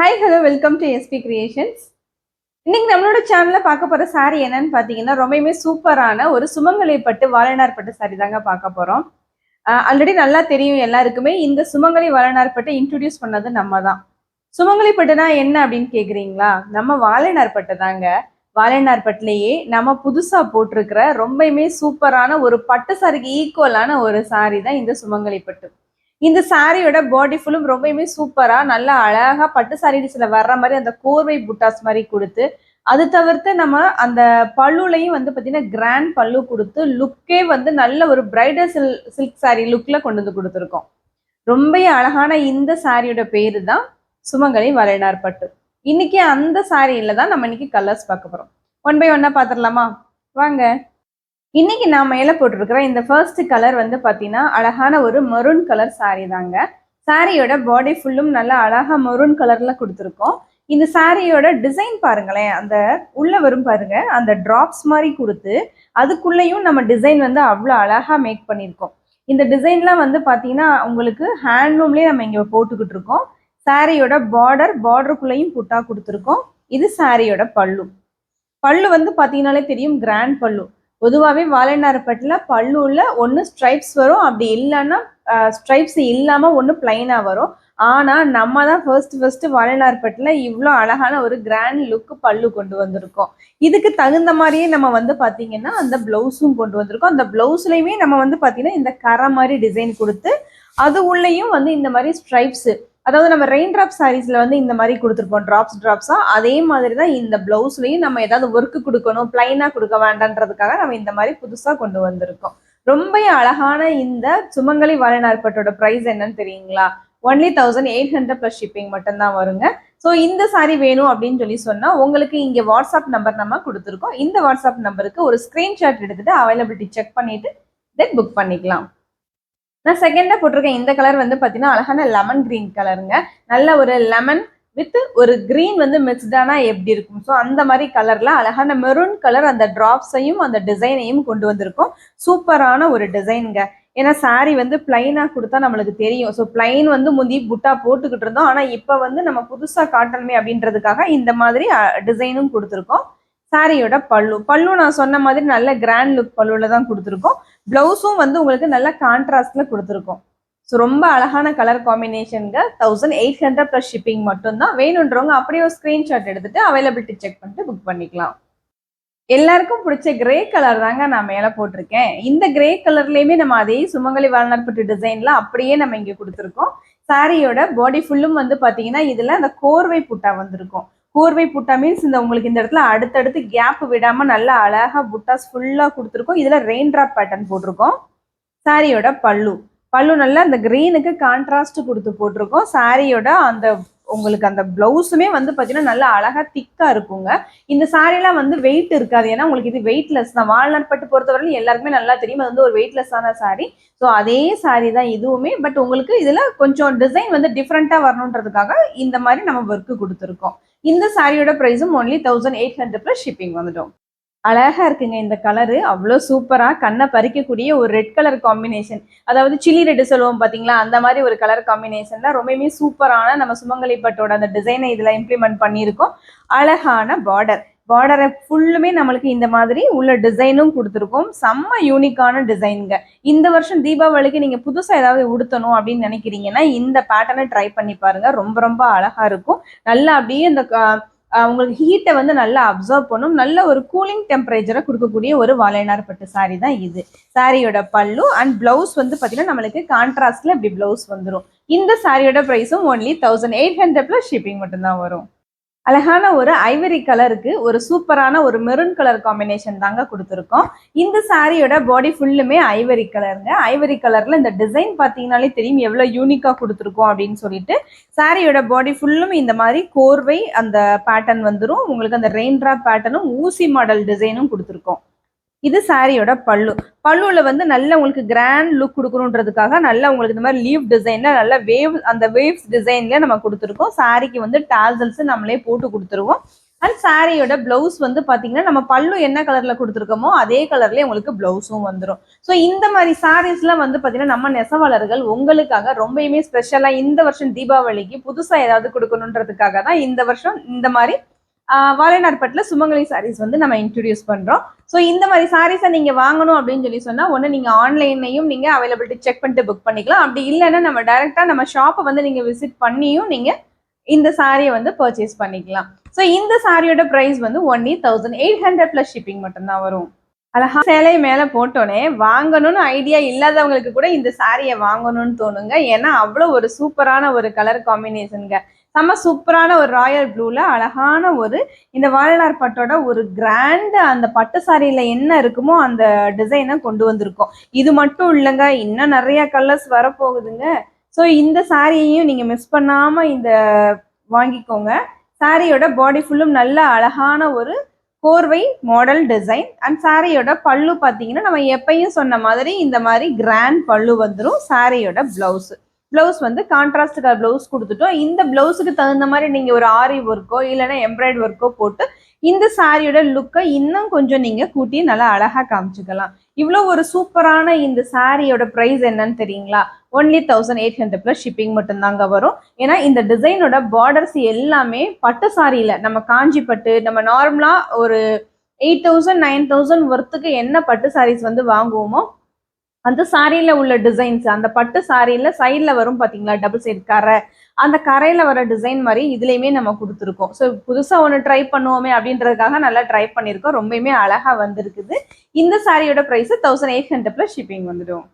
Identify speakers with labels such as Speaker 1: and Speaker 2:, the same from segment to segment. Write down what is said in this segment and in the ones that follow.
Speaker 1: Hi hello welcome to SP creations. இன்னைக்கு நம்மளோட சேனல்ல பார்க்க போற சாரி என்னன்னு பாத்தீங்கன்னா ரொம்பவுமே சூப்பரான ஒரு சுமங்கலி பட்டு வாழைநார் பட்டு சாரி தாங்க பார்க்க போறோம். ஆல்ரெடி நல்லா தெரியும் எல்லாருக்குமே இந்த சுமங்கலி வாழைநார் பட்டு இன்ட்ரோடியூஸ் பண்ணது நம்ம தான். சுமங்கலி பட்டுனா என்ன அப்படின்னு கேக்குறீங்களா? நம்ம வாழைநார் பட்டு தாங்க. வாழைநார் பட்டுலயே நம்ம புதுசா போட்டிருக்கிற ரொம்பவுமே சூப்பரான ஒரு பட்டு சாரிக்கு ஈக்குவலான ஒரு சாரி தான் இந்த சுமங்கலி பட்டு. இந்த சாரியோட பாடி ஃபுல்லும் ரொம்பவுமே சூப்பரா நல்லா அழகா பட்டு சாரீஸ்ல வர்ற மாதிரி அந்த கோர்வை புட்டாஸ் மாதிரி கொடுத்து, அது தவிர்த்து நம்ம அந்த பல்லுலையும் வந்து பாத்தீங்கன்னா கிராண்ட் பல்லு கொடுத்து லுக்கே வந்து நல்ல ஒரு பிரைடல் சில்க் சாரி லுக்ல கொண்டு வந்து கொடுத்துருக்கோம். ரொம்ப அழகான இந்த சாரியோட பேரு தான் சுமங்கலி வளைனார் பட்டு. இன்னைக்கு அந்த சாரியில தான் நம்ம இன்னைக்கு கலர்ஸ் பார்க்க போறோம். ஒன் பை ஒன்னா பாத்துடலாமா? வாங்க. இன்னைக்கு நான் மேல போட்டிருக்கிற இந்த ஃபர்ஸ்ட் கலர் வந்து பாத்தீங்கன்னா அழகான ஒரு மெரூன் கலர் சாரி தாங்க. சாரியோட பாடி ஃபுல்லும் நல்லா அழகா மெரூன் கலர்ல கொடுத்துருக்கோம். இந்த சாரியோட டிசைன் பாருங்களேன், அந்த உள்ள வரும் பாருங்க, அந்த டிராப்ஸ் மாதிரி கொடுத்து அதுக்குள்ளேயும் நம்ம டிசைன் வந்து அவ்வளோ அழகா மேக் பண்ணியிருக்கோம். இந்த டிசைன்லாம் வந்து பாத்தீங்கன்னா உங்களுக்கு ஹேண்ட்லூம்லயே நம்ம இங்க போட்டுக்கிட்டு இருக்கோம். சாரியோட பார்டருக்குள்ளேயும் புட்டா கொடுத்துருக்கோம். இது சாரியோட பல்லு. பல்லு வந்து பாத்தீங்கன்னாலே தெரியும், கிராண்ட் பல்லு. பொதுவாகவே வாழைநார்பட்டில் பல்லுல ஒன்று ஸ்ட்ரைப்ஸ் வரும், அப்படி இல்லைன்னா ஸ்ட்ரைப்ஸ் இல்லாமல் ஒன்று பிளைனாக வரும். ஆனால் நம்ம தான் ஃபர்ஸ்ட் வாழைநார்பட்டில் இவ்வளோ அழகான ஒரு கிராண்ட் லுக்கு பல்லு கொண்டு வந்திருக்கோம். இதுக்கு தகுந்த மாதிரியே நம்ம வந்து பார்த்தீங்கன்னா அந்த ப்ளவுஸும் கொண்டு வந்திருக்கோம். அந்த ப்ளவுஸ்லையுமே நம்ம வந்து பார்த்தீங்கன்னா இந்த கரை மாதிரி டிசைன் கொடுத்து அது உள்ளேயும் வந்து இந்த மாதிரி ஸ்ட்ரைப்ஸு, அதாவது நம்ம ரெயின் டிராப் சாரீஸ்ல வந்து இந்த மாதிரி கொடுத்துருப்போம் டிராப்ஸா, அதே மாதிரி தான் இந்த பிளவுஸ்லயும் நம்ம ஏதாவது ஒர்க்கு கொடுக்கணும், பிளைனா கொடுக்க வேண்டான்றதுக்காக நம்ம இந்த மாதிரி புதுசா கொண்டு வந்திருக்கோம். ரொம்ப அழகான இந்த சுமங்கலி வாழைநார்பட்டோட பிரைஸ் என்னன்னு தெரியுங்களா? ஒன்லி 1800 பிளஸ் ஷிப்பிங் மட்டும்தான் வருங்க. ஸோ இந்த சாரி வேணும் அப்படின்னு சொல்லி சொன்னா உங்களுக்கு இங்க வாட்ஸ்அப் நம்பர் நம்ம கொடுத்துருக்கோம். இந்த வாட்ஸ்அப் நம்பருக்கு ஒரு ஸ்கிரீன்ஷாட் எடுத்துட்டு அவைலபிலிட்டி செக் பண்ணிட்டு தென் புக் பண்ணிக்கலாம். நான் செகண்டா போட்டிருக்கேன் இந்த கலர் வந்து பாத்தீங்கன்னா அழகான லெமன் கிரீன் கலருங்க. நல்ல ஒரு லெமன் வித் ஒரு கிரீன் வந்து மிக்ஸ்டானா எப்படி இருக்கும், ஸோ அந்த மாதிரி கலர்ல அழகான மெரூன் கலர் அந்த டிராப்ஸையும் அந்த டிசைனையும் கொண்டு வந்திருக்கோம். சூப்பரான ஒரு டிசைனுங்க. ஏன்னா சாரி வந்து பிளைனா கொடுத்தா நம்மளுக்கு தெரியும். ஸோ பிளைன் வந்து முந்தி புட்டா போட்டுக்கிட்டு இருந்தோம், ஆனா இப்ப வந்து நம்ம புதுசா காட்டணுமே அப்படின்றதுக்காக இந்த மாதிரி டிசைனும் கொடுத்துருக்கோம். சாரியோட பல்லு நான் சொன்ன மாதிரி நல்ல கிராண்ட் லுக் பல்லுல தான் கொடுத்துருக்கோம். பிளவுஸும் வந்து உங்களுக்கு நல்ல கான்ட்ராஸ்ட்ல கொடுத்துருக்கோம். ஸோ ரொம்ப அழகான கலர் காம்பினேஷனுங்க. 1800 பிளஸ் ஷிப்பிங் மட்டும்தான். வேணுன்றவங்க அப்படியே ஒரு ஸ்கிரீன்ஷாட் எடுத்துட்டு அவைலபிலிட்டி செக் பண்ணிட்டு புக் பண்ணிக்கலாம். எல்லாருக்கும் பிடிச்ச கிரே கலர் தாங்க நான் மேல போட்டிருக்கேன். இந்த கிரே கலர்லயுமே நம்ம அதே சுமங்கலி வால்நட்பட்டு டிசைன்ல அப்படியே நம்ம இங்க கொடுத்துருக்கோம். சாரியோட பாடி ஃபுல்லும் வந்து பாத்தீங்கன்னா இதுல அந்த கோர்வை புட்டா வந்திருக்கும். கோர்வை புட்டா மீன்ஸ் இந்த உங்களுக்கு இந்த இடத்துல அடுத்தடுத்து கேப் விடாம நல்லா அழகா புட்டாஸ் ஃபுல்லா கொடுத்துருக்கோம். இதுல ரெயின் டிராப் பேட்டர்ன் போட்டிருக்கோம். சாரியோட பல்லு நல்லா அந்த கிரீனுக்கு கான்ட்ராஸ்ட் கொடுத்து போட்டிருக்கோம். சாரியோட அந்த உங்களுக்கு அந்த பிளவுஸுமே வந்து பாத்தீங்கன்னா நல்லா அழகா திக்கா இருக்குங்க. இந்த சாரீலாம் வந்து வெயிட் இருக்காது, ஏன்னா உங்களுக்கு இது வெயிட்லெஸ் தான். வால்நட் பட்டு பொறுத்தவரையிலும் எல்லாருக்குமே நல்லா தெரியும், அது வந்து ஒரு வெயிட்லெஸ்ஸான சாரி. ஸோ அதே சாரி தான் இதுவுமே, பட் உங்களுக்கு இதுல கொஞ்சம் டிசைன் வந்து டிஃப்ரெண்டா வரணுன்றதுக்காக இந்த மாதிரி நம்ம ஒர்க்கு கொடுத்துருக்கோம். இந்த சாரியோட பிரைஸும் ஒன்லி 1800 பிளஸ் ஷிப்பிங் வந்துடும். அழகா இருக்குங்க இந்த கலரு, அவ்வளோ சூப்பரா கண்ணை பறிக்கக்கூடிய ஒரு ரெட் கலர் காம்பினேஷன், அதாவது சில்லி ரெட் சொல்லுவோம் பாத்தீங்களா, அந்த மாதிரி ஒரு கலர் காம்பினேஷன்ல ரொம்பவுமே சூப்பரான நம்ம சுமங்கலி பட்டோட அந்த டிசைனை இதுல இம்ப்ளிமெண்ட் பண்ணியிருக்கோம். அழகான பார்டரை ஃபுல்லுமே நம்மளுக்கு இந்த மாதிரி உள்ள டிசைனும் கொடுத்துருக்கோம். செம்ம யூனிக்கான டிசைனுங்க. இந்த வருஷம் தீபாவளிக்கு நீங்க புதுசா ஏதாவது உடுத்தணும் அப்படின்னு நினைக்கிறீங்கன்னா இந்த பேட்டர்னை ட்ரை பண்ணி பாருங்க. ரொம்ப ரொம்ப அழகா இருக்கும். நல்லா அப்படியே இந்த உங்களுக்கு ஹீட்டை வந்து நல்லா அப்சர்வ் பண்ணும். நல்ல ஒரு கூலிங் டெம்பரேச்சரை கொடுக்கக்கூடிய ஒரு வாழைநார் பட்டு சாரி தான் இது. சாரியோட பல்லு அண்ட் பிளவுஸ் வந்து பாத்தீங்கன்னா நம்மளுக்கு கான்ட்ராஸ்ட்ல இப்படி பிளவுஸ் வந்துடும். இந்த சாரியோட பிரைஸும் ஒன்லி 1800 பிளஸ் ஷிப்பிங் மட்டும்தான் வரும். அழகான ஒரு ஐவரி கலருக்கு ஒரு சூப்பரான ஒரு மெரூன் கலர் காம்பினேஷன் தாங்க கொடுத்துருக்கோம். இந்த சாரியோட பாடி ஃபுல்லுமே ஐவரி கலருங்க. ஐவரி கலர்ல இந்த டிசைன் பார்த்தீங்கன்னாலே தெரியும் எவ்வளவு யூனிக்கா கொடுத்துருக்கோம் அப்படின்னு சொல்லிட்டு. சாரியோட பாடி ஃபுல்லும் இந்த மாதிரி கோர்வை அந்த பேட்டர்ன் வந்துடும். உங்களுக்கு அந்த ரெயின் டிராப் பேட்டர்னும் ஊசி மாடல் டிசைனும் கொடுத்துருக்கோம். இது சாரியோட பல்லுல வந்து நல்ல உங்களுக்கு கிராண்ட் லுக் கொடுக்கணுன்றதுக்காக நல்ல உங்களுக்கு இந்த மாதிரி லீவ் டிசைன்ல நல்ல வேவ்ஸ் டிசைன்ல நம்ம கொடுத்துருக்கோம். சாரிக்கு வந்து டாசல்ஸ் நம்மளே போட்டு கொடுத்துருவோம். அண்ட் சாரியோட பிளவுஸ் வந்து பாத்தீங்கன்னா நம்ம பல்லு என்ன கலர்ல கொடுத்துருக்கோமோ அதே கலர்லயே உங்களுக்கு பிளவுஸும் வந்துடும். ஸோ இந்த மாதிரி சாரீஸ்லாம் வந்து பாத்தீங்கன்னா நம்ம நெசவாளர்கள் உங்களுக்காக ரொம்பவுமே ஸ்பெஷலா இந்த வருஷம் தீபாவளிக்கு புதுசா ஏதாவது கொடுக்கணுன்றதுக்காக தான் இந்த வருஷம் இந்த மாதிரி வாழைநார்பட்டில் சுமங்கலி சாரீஸ் வந்து நம்ம இன்ட்ரடியூஸ் பண்றோம். ஸோ இந்த மாதிரி சாரீஸை நீங்க வாங்கணும் அப்படின்னு சொல்லி சொன்னா ஒன்று நீங்க ஆன்லைன்லையும் நீங்க அவைலபிலிட்டி செக் பண்ணிட்டு புக் பண்ணிக்கலாம். அப்படி இல்லைன்னா நம்ம டைரக்டா நம்ம ஷாப்பை வந்து நீங்க விசிட் பண்ணியும் நீங்க இந்த சாரியை வந்து பர்ச்சேஸ் பண்ணிக்கலாம். ஸோ இந்த சாரியோட பிரைஸ் வந்து ஒன்லி 1800 பிளஸ் ஷிப்பிங் மட்டும்தான் வரும். அழகா சேலை மேல போட்டோன்னே வாங்கணும்னு ஐடியா இல்லாதவங்களுக்கு கூட இந்த சாரியை வாங்கணும்னு தோணுங்க. ஏன்னா அவ்வளவு ஒரு சூப்பரான ஒரு கலர் காம்பினேஷனுங்க. செம்ம சூப்பரான ஒரு ராயல் ப்ளூல அழகான ஒரு இந்த வாழைநார் பட்டோட ஒரு கிராண்ட் அந்த பட்டு சாரியில என்ன இருக்குமோ அந்த டிசைனை கொண்டு வந்திருக்கோம். இது மட்டும் இல்லைங்க, இன்னும் நிறைய கலர்ஸ் வரப்போகுதுங்க. ஸோ இந்த சாரியையும் நீங்க மிஸ் பண்ணாம இந்த வாங்கிக்கோங்க. சாரியோட பாடி ஃபுல்லும் நல்ல அழகான ஒரு கோர்வை மாடல் டிசைன். அண்ட் சாரியோட பல்லு பார்த்தீங்கன்னா நம்ம எப்பயும் சொன்ன மாதிரி இந்த மாதிரி கிராண்ட் பல்லு வந்துடும். சாரியோட பிளவுஸ் வந்து கான்ட்ராஸ்ட் கலர் பிளவுஸ் கொடுத்துட்டோம். இந்த பிளவுஸுக்கு தகுந்த மாதிரி நீங்க ஒரு ஆரி ஒர்க்கோ இல்லைன்னா எம்ப்ராய்டரி ஒர்க்கோ போட்டு இந்த சாரியோட லுக்கை இன்னும் கொஞ்சம் நீங்க கூட்டி நல்லா அழகா காமிச்சுக்கலாம். இவ்வளோ ஒரு சூப்பரான இந்த சாரியோட ப்ரைஸ் என்னன்னு தெரியுங்களா? ஒன்லி 1800 பிளஸ் ஷிப்பிங் மட்டும்தாங்க வரும். ஏன்னா இந்த டிசைனோட பார்டர்ஸ் எல்லாமே பட்டு சாரியில நம்ம காஞ்சி பட்டு நம்ம நார்மலா ஒரு 8000 9000 ஒர்த்துக்கு என்ன பட்டு சாரீஸ் வந்து வாங்குவோமோ அந்த சாரியில உள்ள டிசைன்ஸ் அந்த பட்டு சாரியில சைட்ல வரும் பாத்தீங்களா டபுள் சைடு கரை, அந்த கரையில வர டிசைன் மாதிரி இதுலயுமே நம்ம கொடுத்துருக்கோம். ஸோ புதுசா ஒன்று ட்ரை பண்ணுவோமே அப்படின்றதுக்காக நல்லா ட்ரை பண்ணியிருக்கோம். ரொம்பவுமே அழகா வந்திருக்குது. இந்த சாரியோட ப்ரைஸ் 1800 பிளஸ் ஷிப்பிங் வந்துடும்.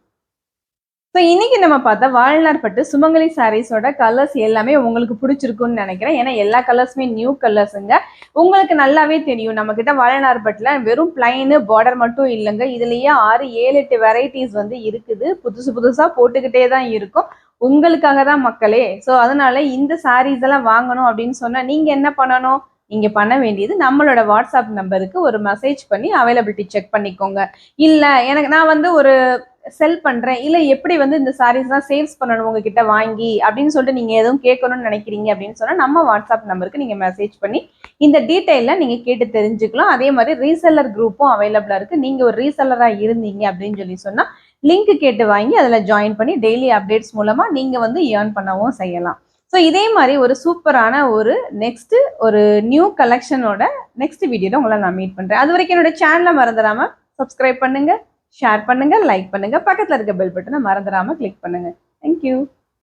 Speaker 1: ஸோ இன்னைக்கு நம்ம பார்த்தா வாழைநார் பட்டு சுமங்கலி சாரீஸோட கலர்ஸ் எல்லாமே உங்களுக்கு பிடிச்சிருக்குன்னு நினைக்கிறேன். ஏன்னா எல்லா கலர்ஸுமே நியூ கலர்ஸுங்க. உங்களுக்கு நல்லாவே தெரியும் நம்ம கிட்ட வாழைநார் பட்டுல வெறும் பிளைனு பார்டர் மட்டும் இல்லைங்க, இதுலயே 6 7 8 வெரைட்டிஸ் வந்து இருக்குது. புதுசா போட்டுக்கிட்டே தான் இருக்கும் உங்களுக்காக தான் மக்களே. ஸோ அதனால இந்த சாரீஸ் எல்லாம் வாங்கணும் அப்படின்னு சொன்னா நீங்க என்ன பண்ணணும்? நீங்க பண்ண வேண்டியது நம்மளோட வாட்ஸ்அப் நம்பருக்கு ஒரு மெசேஜ் பண்ணி அவைலபிலிட்டி செக் பண்ணிக்கோங்க. இல்ல எனக்கு நான் வந்து ஒரு செல் பண்றேன், இல்ல எப்படி வந்து இந்த சாரீஸ் தான் சேல்ஸ் பண்ணணும் உங்ககிட்ட வாங்கி அப்படின்னு சொல்லிட்டு நீங்க எதுவும் கேட்கணும்னு நினைக்கிறீங்க அப்படின்னு சொன்னா நம்ம வாட்ஸ்அப் நம்பருக்கு நீங்க மெசேஜ் பண்ணி இந்த டீட்டெயில நீங்க கேட்டு தெரிஞ்சுக்கலாம். அதே மாதிரி ரீசெல்லர் குரூப்பும் அவைலபிளா இருக்கு. நீங்க ஒரு ரீசெல்லரா இருந்தீங்க அப்படின்னு சொல்லி சொன்னா லிங்க் கேட்டு வாங்கி அதுல ஜாயின் பண்ணி டெய்லி அப்டேட்ஸ் மூலமா நீங்க வந்து ஏர்ன் பண்ணவும் செய்யலாம். ஸோ இதே மாதிரி ஒரு சூப்பரான ஒரு நெக்ஸ்ட் ஒரு நியூ கலெக்ஷனோட நெக்ஸ்ட் வீடியோல உங்களை நான் மீட் பண்றேன். அது வரைக்கும் என்னோட சேனலை மறந்துடாம சப்ஸ்கிரைப் பண்ணுங்க, ஷேர் பண்ணுங்க, லைக் பண்ணுங்க, பக்கத்துல இருக்க பெல் பட்டனை மறந்துடாம கிளிக் பண்ணுங்க. தேங்க்யூ.